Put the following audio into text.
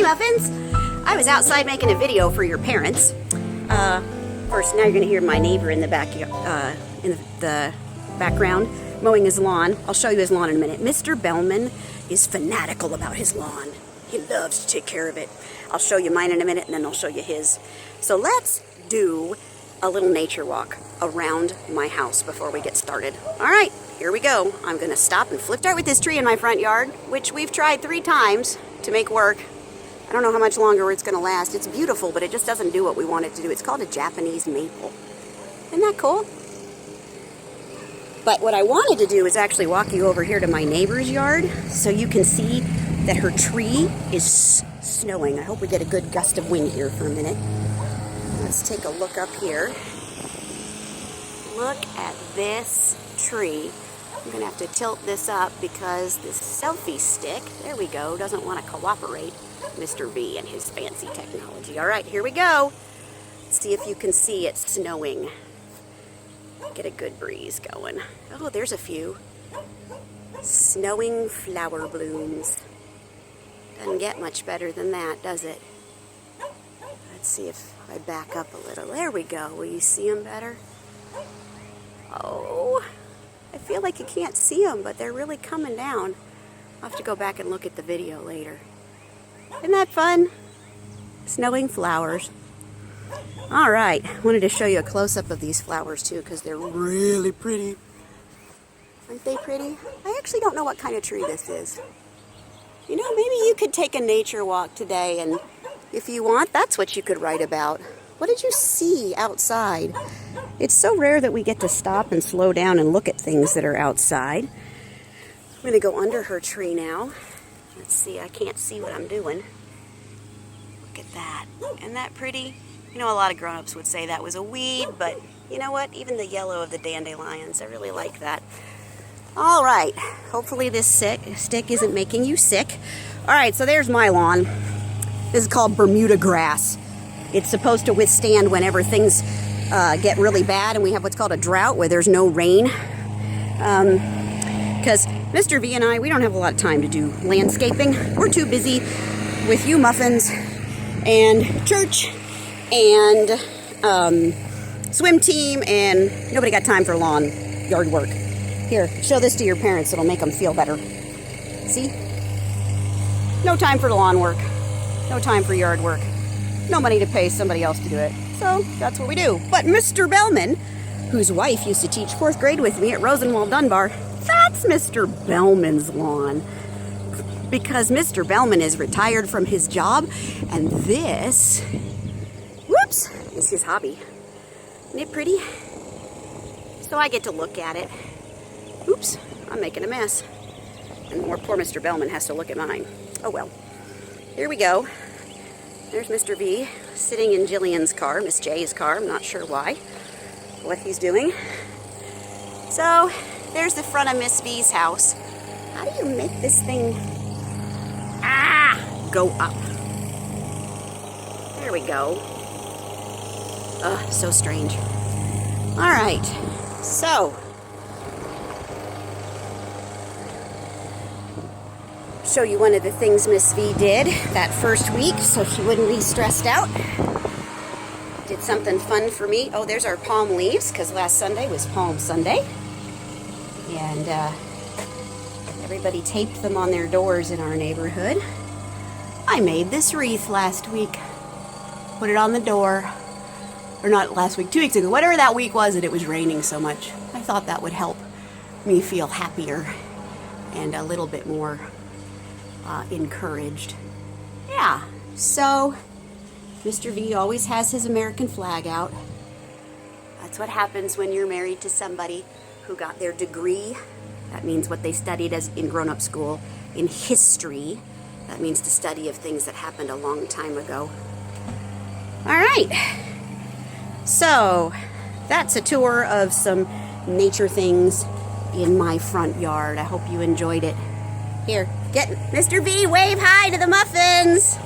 Muffins. I was outside making a video for your parents. First, now you're going to hear my neighbor in the background mowing his lawn. I'll show you his lawn in a minute. Mr. Belman is fanatical about his lawn. He loves to take care of it. I'll show you mine in a minute, and then I'll show you his. So let's do a little nature walk around my house before we get started. All right, here we go. I'm going to stop and flip start with this tree in my front yard, which we've tried 3 times to make work. I don't know how much longer it's going to last. It's beautiful, but it just doesn't do what we want it to do. It's called a Japanese maple. Isn't that cool? But what I wanted to do is actually walk you over here to my neighbor's yard so you can see that her tree is snowing. I hope we get a good gust of wind here for a minute. Let's take a look up here. Look at this tree. I'm going to have to tilt this up because this selfie stick, there we go, doesn't want to cooperate. Mr. V and his fancy technology. All right, here we go. Let's see if you can see it snowing. Get a good breeze going. Oh, there's a few. Snowing flower blooms. Doesn't get much better than that, does it? Let's see if I back up a little. There we go. Will you see them better? Oh, I feel like you can't see them, but they're really coming down. I'll have to go back and look at the video later. Isn't that fun? Snowing flowers. All right, I wanted to show you a close-up of these flowers too because they're really pretty. Aren't they pretty? I actually don't know what kind of tree this is. You know, maybe you could take a nature walk today, and if you want, that's what you could write about. What did you see outside? It's so rare that we get to stop and slow down and look at things that are outside. I'm going to go under her tree now. Let's see, I can't see what I'm doing. Look at that. Isn't that pretty? You know, a lot of grown-ups would say that was a weed, but you know what? Even the yellow of the dandelions, I really like that. All right. Hopefully this stick isn't making you sick. All right, so there's my lawn. This is called Bermuda Grass. It's supposed to withstand whenever things get really bad and we have what's called a drought where there's no rain. Because Mr. V and I, we don't have a lot of time to do landscaping. We're too busy with you muffins and church and swim team, and nobody got time for lawn yard work. Here, show this to your parents. It'll make them feel better. See? No time for lawn work. No time for yard work. No money to pay somebody else to do it. So that's what we do. But Mr. Belman, whose wife used to teach 4th grade with me at Rosenwald Dunbar, that's Mr. Belman's lawn. Because Mr. Belman is retired from his job, and this, whoops, is his hobby. Isn't it pretty? So I get to look at it. Oops, I'm making a mess. And poor Mr. Belman has to look at mine. Oh well. Here we go. There's Mr. V sitting in Jillian's car, Miss J's car. I'm not sure why, what he's doing. So there's the front of Miss V's house. How do you make this thing go up? There we go. Ugh, so strange. All right, so show you one of the things Miss V did that first week so she wouldn't be stressed out. Did something fun for me. Oh, there's our palm leaves because last Sunday was Palm Sunday. And everybody taped them on their doors in our neighborhood. I made this wreath last week. Put it on the door. Or not last week, 2 weeks ago. Whatever that week was that it was raining so much. I thought that would help me feel happier and a little bit more encouraged. Yeah, so Mr. V always has his American flag out. That's what happens when you're married to somebody who got their degree. That means what they studied as in grown-up school. In history, that means the study of things that happened a long time ago. All right, so that's a tour of some nature things in my front yard. I hope you enjoyed it. Here, get Mr. V, wave hi to the muffins.